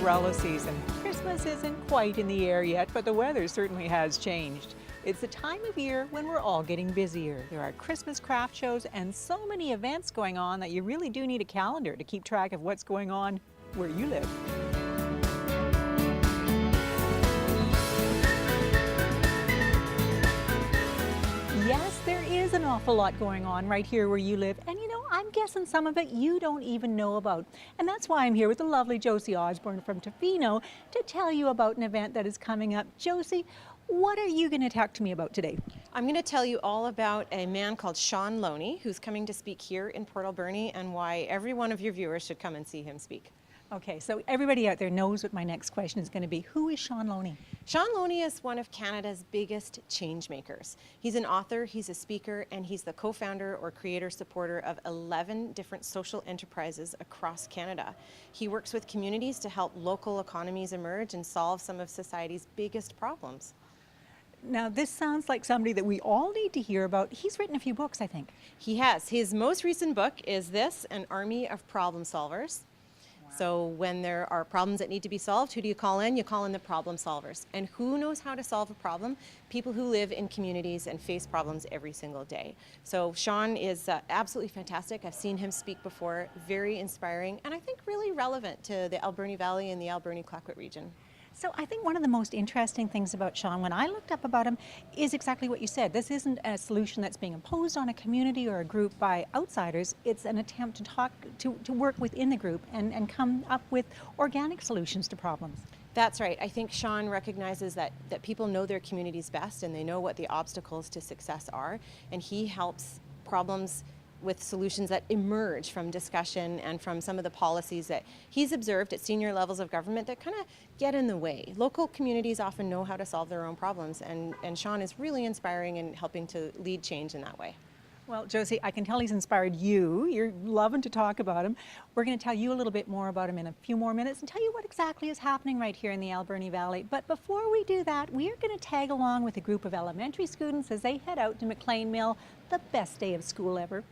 umbrella season. Christmas isn't quite in the air yet, but the weather certainly has changed. It's the time of year when we're all getting busier. There are Christmas craft shows and so many events going on that you really do need a calendar to keep track of what's going on where you live. Yes, there is an awful lot going on right here where you live, and you know, I'm guessing some of it you don't even know about. And that's why I'm here with the lovely Josie Osborne from Tofino to tell you about an event that is coming up. Josie, what are you going to talk to me about today? I'm going to tell you all about a man called Sean Loney, who's coming to speak here in Port Alberni, and why every one of your viewers should come and see him speak. Okay, so everybody out there knows what my next question is going to be. Who is Sean Loney? Sean Loney is one of Canada's biggest change makers. He's an author, he's a speaker, and he's the co-founder or creator supporter of 11 different social enterprises across Canada. He works with communities to help local economies emerge and solve some of society's biggest problems. Now, this sounds like somebody that we all need to hear about. He's written a few books, I think. He has. His most recent book is this, An Army of Problem Solvers. So when there are problems that need to be solved, who do you call in? You call in the problem solvers. And who knows how to solve a problem? People who live in communities and face problems every single day. So Sean is absolutely fantastic. I've seen him speak before, very inspiring, and I think really relevant to the Alberni Valley and the Alberni-Clayoquot region. So I think one of the most interesting things about Sean, when I looked up about him, is exactly what you said. This isn't a solution that's being imposed on a community or a group by outsiders. It's an attempt to work within the group and come up with organic solutions to problems. That's right. I think Sean recognizes that people know their communities best and they know what the obstacles to success are, and he helps problems with solutions that emerge from discussion and from some of the policies that he's observed at senior levels of government that kind of get in the way. Local communities often know how to solve their own problems, and Sean is really inspiring and helping to lead change in that way. Well, Josie, I can tell he's inspired you. You're loving to talk about him. We're going to tell you a little bit more about him in a few more minutes and tell you what exactly is happening right here in the Alberni Valley. But before we do that, we are going to tag along with a group of elementary students as they head out to McLean Mill, the best day of school ever.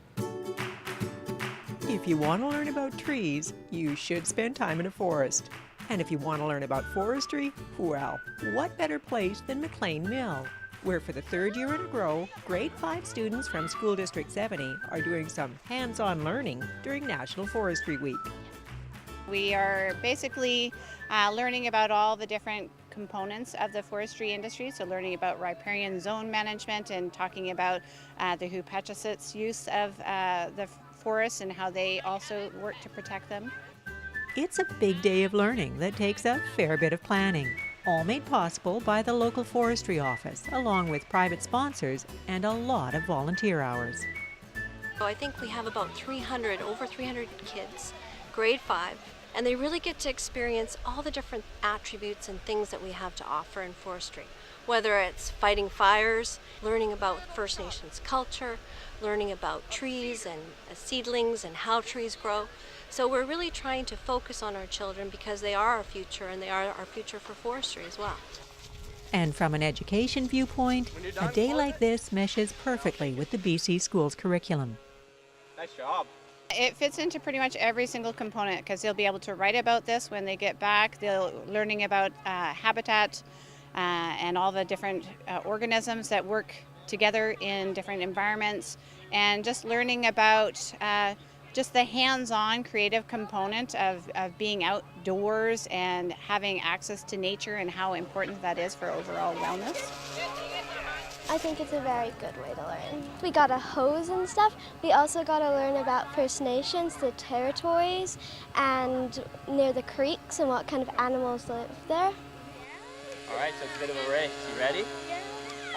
If you want to learn about trees, you should spend time in a forest. And if you want to learn about forestry, well, what better place than McLean Mill, where for the third year in a row, grade 5 students from School District 70 are doing some hands-on learning during National Forestry Week. We are basically learning about all the different components of the forestry industry, so learning about riparian zone management and talking about the Hupatchesets' use of the forests and how they also work to protect them. It's a big day of learning that takes a fair bit of planning, all made possible by the local forestry office, along with private sponsors and a lot of volunteer hours. I think we have about over 300 kids, grade 5, and they really get to experience all the different attributes and things that we have to offer in forestry. Whether it's fighting fires, learning about First Nations culture, learning about trees and seedlings and how trees grow. So we're really trying to focus on our children because they are our future and they are our future for forestry as well. And from an education viewpoint, a day like this meshes perfectly with the BC Schools curriculum. Nice job. It fits into pretty much every single component because they'll be able to write about this when they get back. They'll learning about habitat and all the different organisms that work together in different environments, and just learning about just the hands-on creative component of being outdoors and having access to nature and how important that is for overall wellness. I think it's a very good way to learn. We got a hose and stuff. We also got to learn about First Nations, the territories, and near the creeks and what kind of animals live there. All right, so it's a bit of a race. You ready?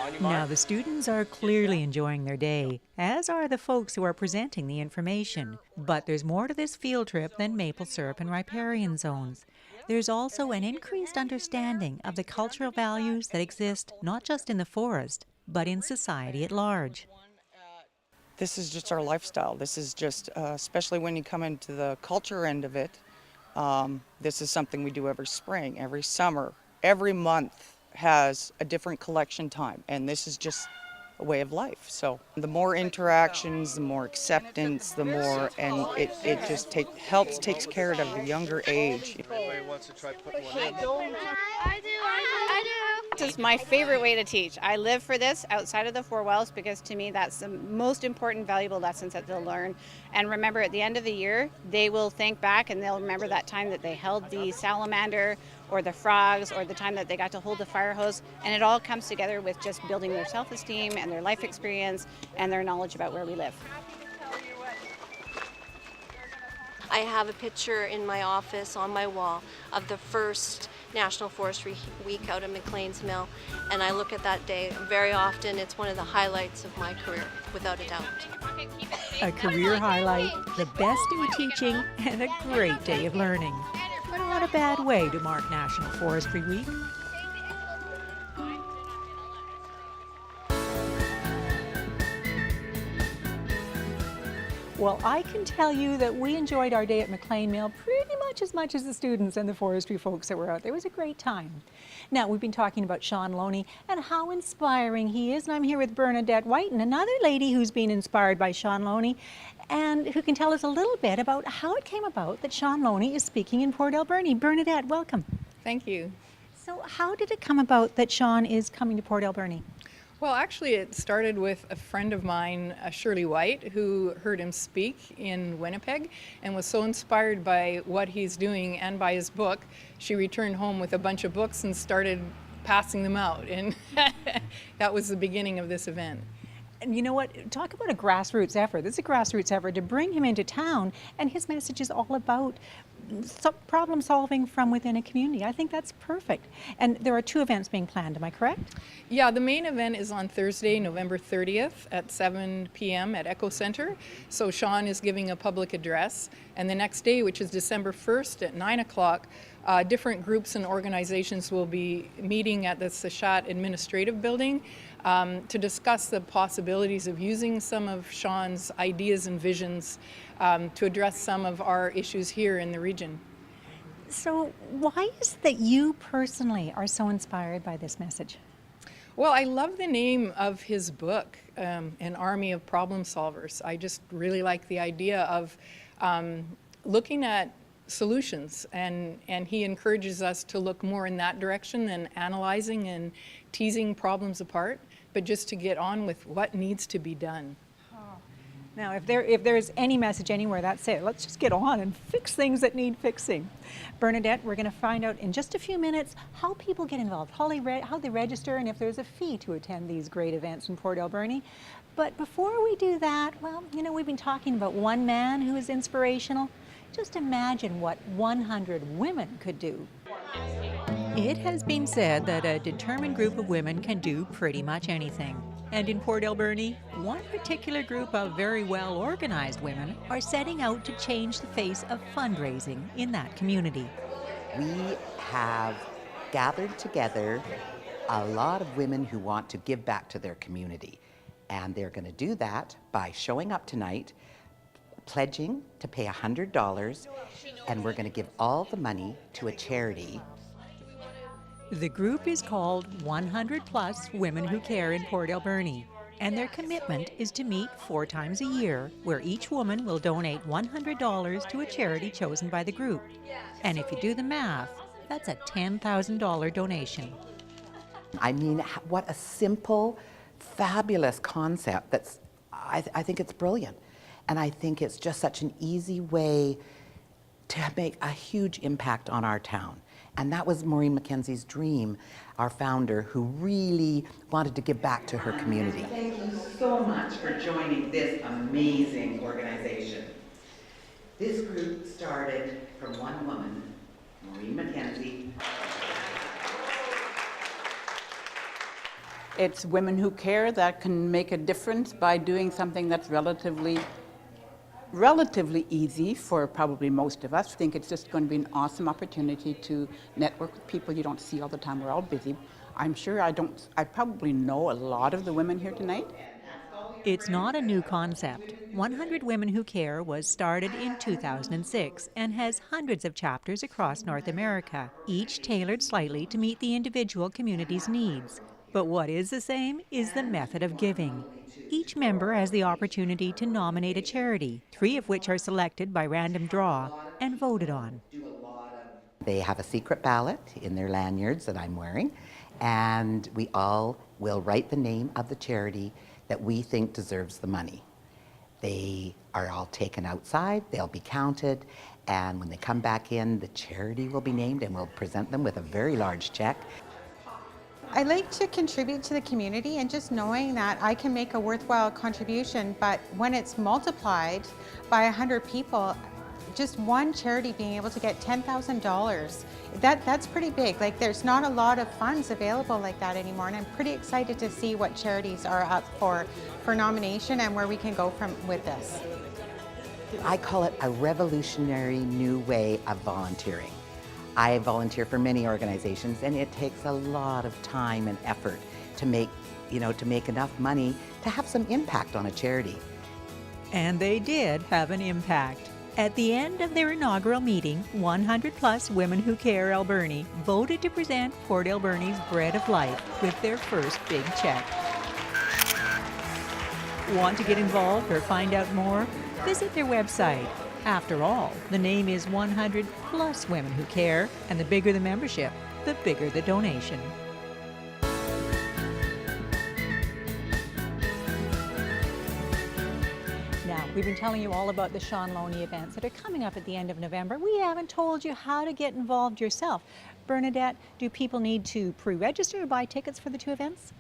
On your mark. Now, the students are clearly enjoying their day, as are the folks who are presenting the information. But there's more to this field trip than maple syrup and riparian zones. There's also an increased understanding of the cultural values that exist not just in the forest, but in society at large. This is just our lifestyle. This is just, especially when you come into the culture end of it, this is something we do every spring, every summer, every month has a different collection time, and this is just a way of life. So the more interactions, the more acceptance, the more, and it just takes care of the younger age. Everybody wants to try putting one in. This is my favorite way to teach. I live for this outside of the four walls because to me that's the most important, valuable lessons that they'll learn. And remember, at the end of the year, they will think back and they'll remember that time that they held the salamander or the frogs or the time that they got to hold the fire hose. And it all comes together with just building their self-esteem and their life experience and their knowledge about where we live. I have a picture in my office on my wall of the first National Forestry Week out at McLean's Mill, and I look at that day very often. It's one of the highlights of my career, without a doubt. A career highlight, the best day of teaching, and a great day of learning. Not a bad way to mark National Forestry Week. Well, I can tell you that we enjoyed our day at McLean Mill pretty much as the students and the forestry folks that were out there. It was a great time. Now, we've been talking about Sean Loney and how inspiring he is, and I'm here with Bernadette Whiten, another lady who's been inspired by Sean Loney and who can tell us a little bit about how it came about that Sean Loney is speaking in Port Alberni. Bernadette, welcome. Thank you. So how did it come about that Sean is coming to Port Alberni? Well, actually, it started with a friend of mine, Shirley White, who heard him speak in Winnipeg and was so inspired by what he's doing and by his book. She returned home with a bunch of books and started passing them out. And that was the beginning of this event. And you know what? Talk about a grassroots effort. This is a grassroots effort to bring him into town, and his message is all about problem solving from within a community. I think that's perfect. And there are two events being planned, am I correct? Yeah, the main event is on Thursday, November 30th at 7 p.m. at Echo Center. So Sean is giving a public address. And the next day, which is December 1st at 9 o'clock, different groups and organizations will be meeting at the Sachat Administrative Building to discuss the possibilities of using some of Sean's ideas and visions to address some of our issues here in the region. So why is it that you personally are so inspired by this message? Well, I love the name of his book, An Army of Problem Solvers. I just really like the idea of looking at solutions, and he encourages us to look more in that direction than analyzing and teasing problems apart, but just to get on with what needs to be done. Now, if there's any message anywhere, that's it. Let's just get on and fix things that need fixing. Bernadette, we're going to find out in just a few minutes how people get involved, how they register, and if there's a fee to attend these great events in Port Alberni. But before we do that, well, you know, we've been talking about one man who is inspirational. Just imagine what 100 women could do. It has been said that a determined group of women can do pretty much anything. And in Port Alberni, one particular group of very well-organized women are setting out to change the face of fundraising in that community. We have gathered together a lot of women who want to give back to their community. And they're going to do that by showing up tonight, pledging to pay $100, and we're going to give all the money to a charity. The group is called 100 Plus Women Who Care in Port Alberni, and their commitment is to meet 4 times a year, where each woman will donate $100 to a charity chosen by the group. And if you do the math, that's a $10,000 donation. I mean, what a simple, fabulous concept. I think it's brilliant. And I think it's just such an easy way to make a huge impact on our town. And that was Maureen Mackenzie's dream, our founder, who really wanted to give back to her community. Thank you so much for joining this amazing organization. This group started from one woman, Maureen Mackenzie. It's women who care that can make a difference by doing something that's relatively easy for probably most of us. I think it's just going to be an awesome opportunity to network with people you don't see all the time. We're all busy. I'm sure I probably know a lot of the women here tonight. It's not a new concept. 100 Women Who Care was started in 2006 and has hundreds of chapters across North America, each tailored slightly to meet the individual community's needs. But what is the same is the method of giving. Each member has the opportunity to nominate a charity, 3 of which are selected by random draw and voted on. They have a secret ballot in their lanyards that I'm wearing, and we all will write the name of the charity that we think deserves the money. They are all taken outside, they'll be counted, and when they come back in, the charity will be named and we'll present them with a very large check. I like to contribute to the community, and just knowing that I can make a worthwhile contribution, but when it's multiplied by 100 people, just one charity being able to get $10,000, that's pretty big. Like, there's not a lot of funds available like that anymore, and I'm pretty excited to see what charities are up for nomination and where we can go from with this. I call it a revolutionary new way of volunteering. I volunteer for many organizations, and it takes a lot of time and effort to make enough money to have some impact on a charity. And they did have an impact. At the end of their inaugural meeting, 100+ Women Who Care Alberni voted to present Port Alberni's Bread of Life with their first big check. Want to get involved or find out more? Visit their website. After all, the name is 100+ Women Who Care, and the bigger the membership, the bigger the donation. Now, we've been telling you all about the Sean Loney events that are coming up at the end of November. We haven't told you how to get involved yourself. Bernadette, do people need to pre-register or buy tickets for the 2 events?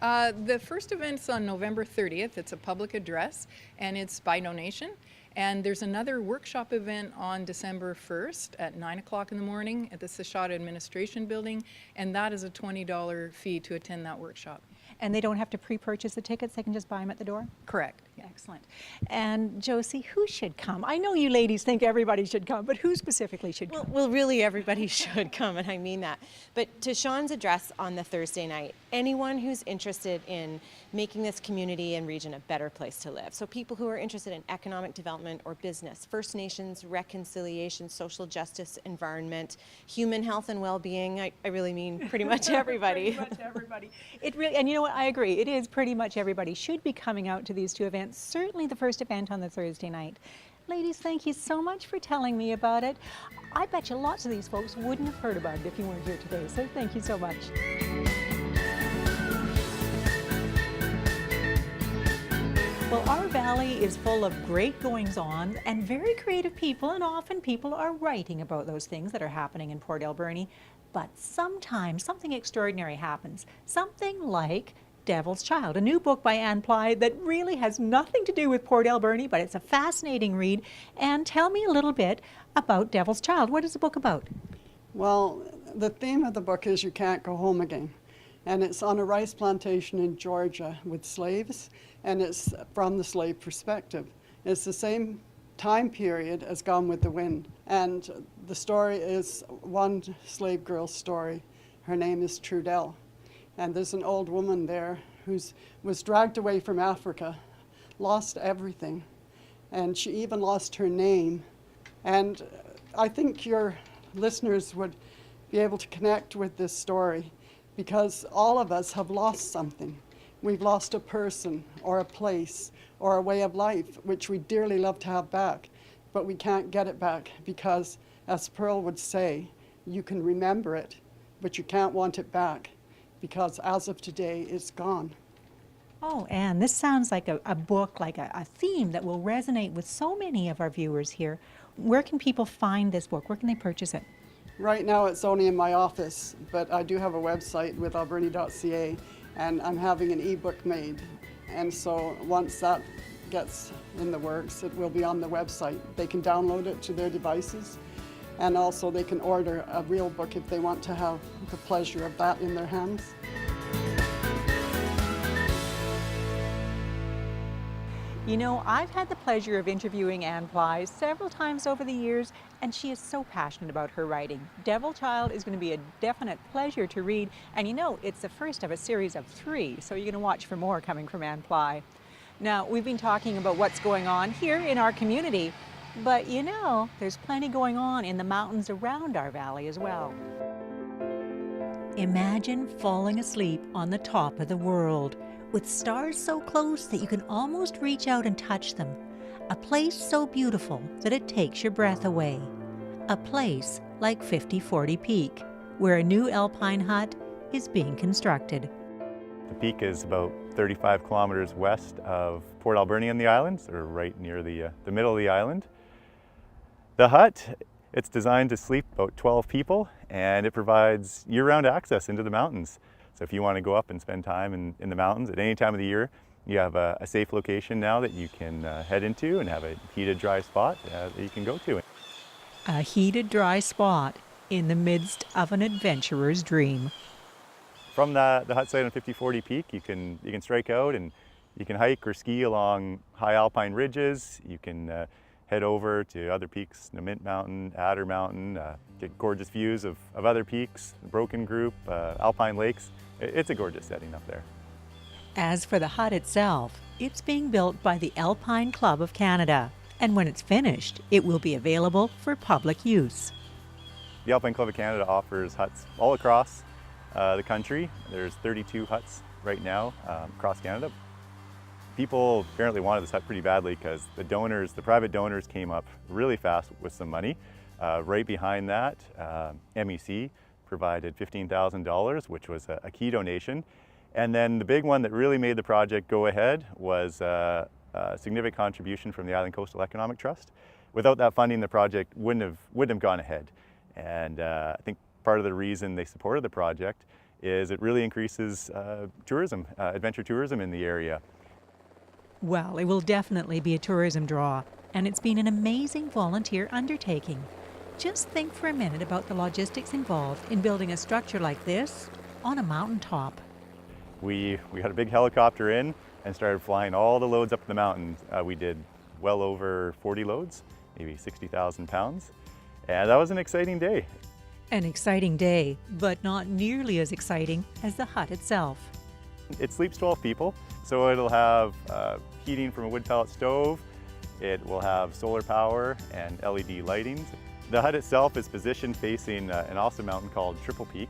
The first event's on November 30th. It's a public address, and it's by donation. And there's another workshop event on December 1st at 9 o'clock in the morning at the Seshada Administration Building, and that is a $20 fee to attend that workshop. And they don't have to pre-purchase the tickets, they can just buy them at the door? Correct. Excellent. And Josie, who should come? I know you ladies think everybody should come, but who specifically should come? Well, really everybody should come, and I mean that. But to Sean's address on the Thursday night, anyone who's interested in making this community and region a better place to live. So people who are interested in economic development or business, First Nations, reconciliation, social justice, environment, human health and well-being, I really mean pretty much everybody. Pretty much everybody. It really, and you know what, I agree, it is pretty much everybody should be coming out to these 2 events. Certainly the first event on the Thursday night. Ladies, thank you so much for telling me about it. I bet you lots of these folks wouldn't have heard about it if you weren't here today, so thank you so much. Well, our valley is full of great goings-on and very creative people, and often people are writing about those things that are happening in Port Alberni. But sometimes something extraordinary happens, something like Devil's Child, a new book by Anne Ply that really has nothing to do with Port Alberni, but it's a fascinating read. And tell me a little bit about Devil's Child. What is the book about? Well, the theme of the book is You Can't Go Home Again. And it's on a rice plantation in Georgia with slaves, and it's from the slave perspective. It's the same time period as Gone with the Wind. And the story is one slave girl's story. Her name is Trudell. And there's an old woman there who was dragged away from Africa, lost everything, and she even lost her name. And I think your listeners would be able to connect with this story, because all of us have lost something. We've lost a person or a place or a way of life which we dearly love to have back, but we can't get it back because, as Pearl would say, you can remember it, but you can't want it back, because as of today, it's gone. Oh, Anne, this sounds like a book, like a theme that will resonate with so many of our viewers here. Where can people find this book? Where can they purchase it? Right now it's only in my office, but I do have a website with alberni.ca, and I'm having an ebook made. And so once that gets in the works, it will be on the website. They can download it to their devices, and also they can order a real book if they want to have the pleasure of that in their hands. You know, I've had the pleasure of interviewing Anne Ply several times over the years, and she is so passionate about her writing. Devil Child is going to be a definite pleasure to read, and you know, it's the first of a series of 3, so you're going to watch for more coming from Anne Ply. Now, we've been talking about what's going on here in our community, but you know, there's plenty going on in the mountains around our valley as well. Imagine falling asleep on the top of the world, with stars so close that you can almost reach out and touch them. A place so beautiful that it takes your breath away. A place like 5040 Peak, where a new alpine hut is being constructed. The peak is about 35 kilometers west of Port Alberni on the island, or right near the middle of the island. The hut, it's designed to sleep about 12 people, and it provides year-round access into the mountains. So if you want to go up and spend time in the mountains at any time of the year, you have a safe location now that you can head into and have a heated, dry spot that you can go to. A heated, dry spot in the midst of an adventurer's dream. From the hut site on 5040 Peak, you can strike out and you can hike or ski along high alpine ridges. You can head over to other peaks, Namint Mountain, Adder Mountain, get gorgeous views of other peaks, Broken Group, alpine lakes. It's a gorgeous setting up there. As for the hut itself, it's being built by the Alpine Club of Canada, and when it's finished, it will be available for public use. The Alpine Club of Canada offers huts all across the country. There's 32 huts right now across Canada. People apparently wanted this hut pretty badly because the private donors came up really fast with some money. Right behind that, MEC provided $15,000, which was a key donation. And then the big one that really made the project go ahead was a significant contribution from the Island Coastal Economic Trust. Without that funding, the project wouldn't have gone ahead. And I think part of the reason they supported the project is it really increases tourism, adventure tourism in the area. Well, it will definitely be a tourism draw, and it's been an amazing volunteer undertaking. Just think for a minute about the logistics involved in building a structure like this on a mountaintop. We got a big helicopter in and started flying all the loads up the mountain. We did well over 40 loads, maybe 60,000 pounds. And that was an exciting day. An exciting day, but not nearly as exciting as the hut itself. It sleeps 12 people, so it'll have heating from a wood pellet stove. It will have solar power and LED lighting. The hut itself is positioned facing an awesome mountain called Triple Peak.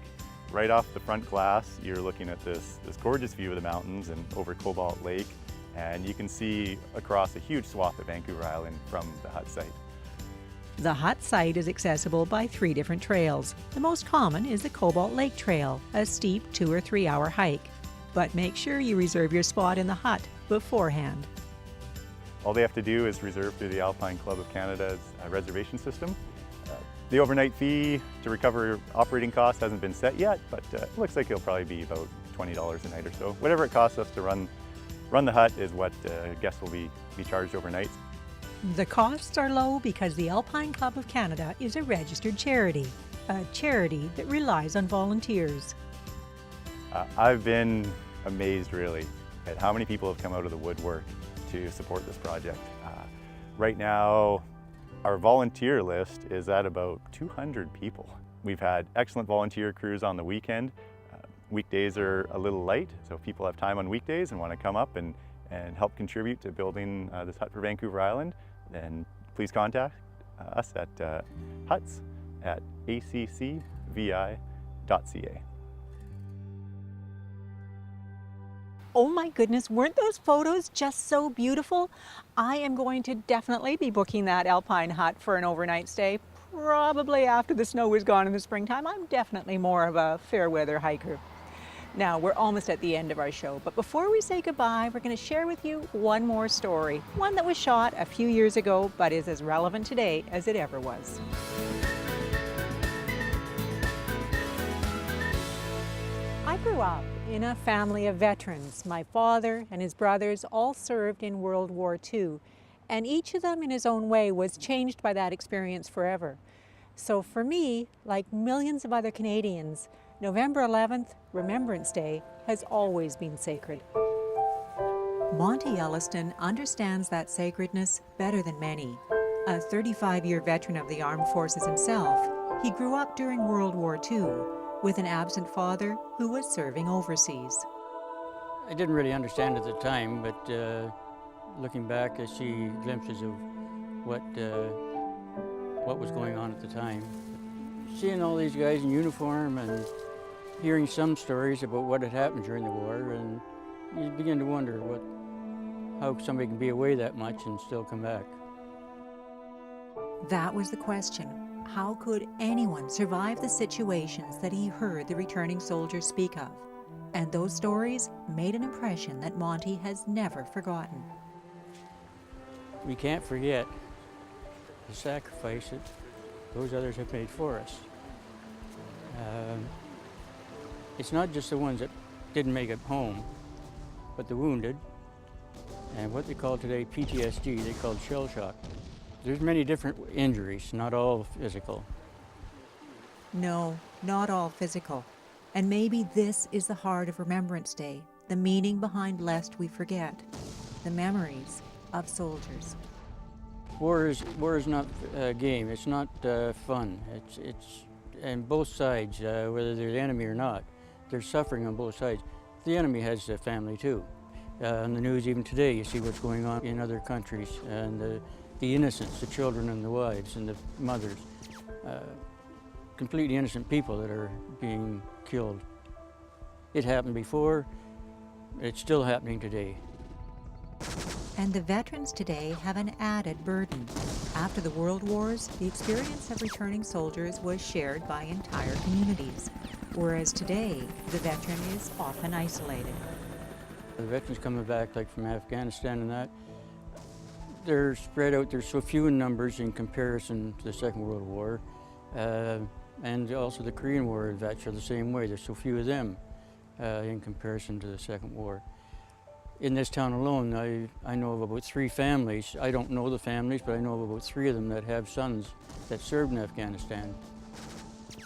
Right off the front glass, you're looking at this gorgeous view of the mountains and over Cobalt Lake, and you can see across a huge swath of Vancouver Island from the hut site. The hut site is accessible by 3 different trails. The most common is the Cobalt Lake Trail, a steep 2 or 3 hour hike. But make sure you reserve your spot in the hut beforehand. All they have to do is reserve through the Alpine Club of Canada's reservation system. The overnight fee to recover operating costs hasn't been set yet, but it looks like it'll probably be about $20 a night or so. Whatever it costs us to run the hut is what guests will be charged overnight. The costs are low because the Alpine Club of Canada is a registered charity, a charity that relies on volunteers. I've been amazed really at how many people have come out of the woodwork to support this project. Right now, our volunteer list is at about 200 people. We've had excellent volunteer crews on the weekend. Weekdays are a little light, so if people have time on weekdays and want to come up and help contribute to building this hut for Vancouver Island, then please contact us at huts@accvi.ca. Oh my goodness, weren't those photos just so beautiful? I am going to definitely be booking that alpine hut for an overnight stay, probably after the snow is gone in the springtime. I'm definitely more of a fair weather hiker. Now, we're almost at the end of our show, but before we say goodbye, we're going to share with you one more story, one that was shot a few years ago, but is as relevant today as it ever was. I grew up in a family of veterans. My father and his brothers all served in World War II, and each of them in his own way was changed by that experience forever. So for me, like millions of other Canadians, November 11th, Remembrance Day, has always been sacred. Monty Elliston understands that sacredness better than many. A 35-year veteran of the armed forces himself, he grew up during World War II with an absent father who was serving overseas. I didn't really understand at the time, but looking back, I see glimpses of what was going on at the time. Seeing all these guys in uniform and hearing some stories about what had happened during the war, and you begin to wonder how somebody can be away that much and still come back. That was the question. How could anyone survive the situations that he heard the returning soldiers speak of? And those stories made an impression that Monty has never forgotten. We can't forget the sacrifice that those others have made for us. It's not just the ones that didn't make it home, but the wounded, and what they call today PTSD, they call shell shock. There's many different injuries, not all physical. No, not all physical. And maybe this is the heart of Remembrance Day, the meaning behind Lest We Forget, the memories of soldiers. War is not a game. It's not fun. It's and both sides, whether they're the enemy or not, there's suffering on both sides. The enemy has a family too. On the news even today, you see what's going on in other countries, and the innocents, the children and the wives and the mothers, completely innocent people that are being killed. It happened before. It's still happening today. And the veterans today have an added burden. After the World Wars, the experience of returning soldiers was shared by entire communities, whereas today, the veteran is often isolated. The veterans coming back, like from Afghanistan and that, they're spread out. They're so few in numbers in comparison to the Second World War. And also the Korean War vets are the same way. There's so few of them in comparison to the Second War. In this town alone, I know of about 3 families. I don't know the families, but I know of about 3 of them that have sons that served in Afghanistan.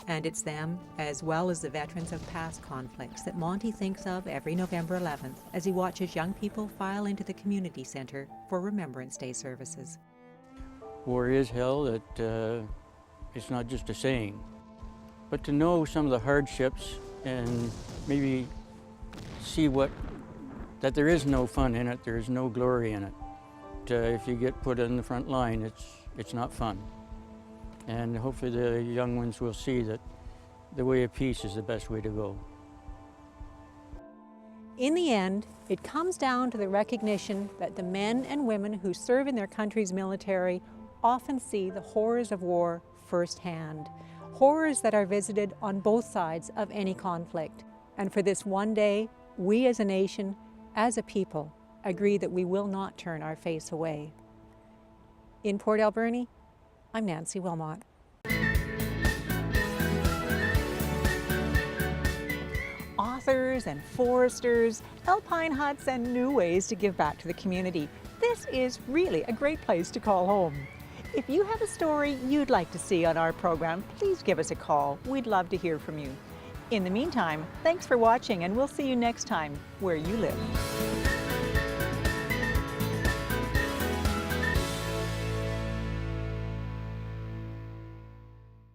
And it's them, as well as the veterans of past conflicts, that Monty thinks of every November 11th as he watches young people file into the community center for Remembrance Day services. War is hell. It's not just a saying. But to know some of the hardships and maybe see that there is no fun in it, there is no glory in it. If you get put in the front line, it's not fun. And hopefully the young ones will see that the way of peace is the best way to go. In the end, it comes down to the recognition that the men and women who serve in their country's military often see the horrors of war firsthand, horrors that are visited on both sides of any conflict. And for this one day, we as a nation, as a people, agree that we will not turn our face away. In Port Alberni, I'm Nancy Wilmot. Authors and foresters, alpine huts, and new ways to give back to the community. This is really a great place to call home. If you have a story you'd like to see on our program, please give us a call. We'd love to hear from you. In the meantime, thanks for watching, and we'll see you next time where you live.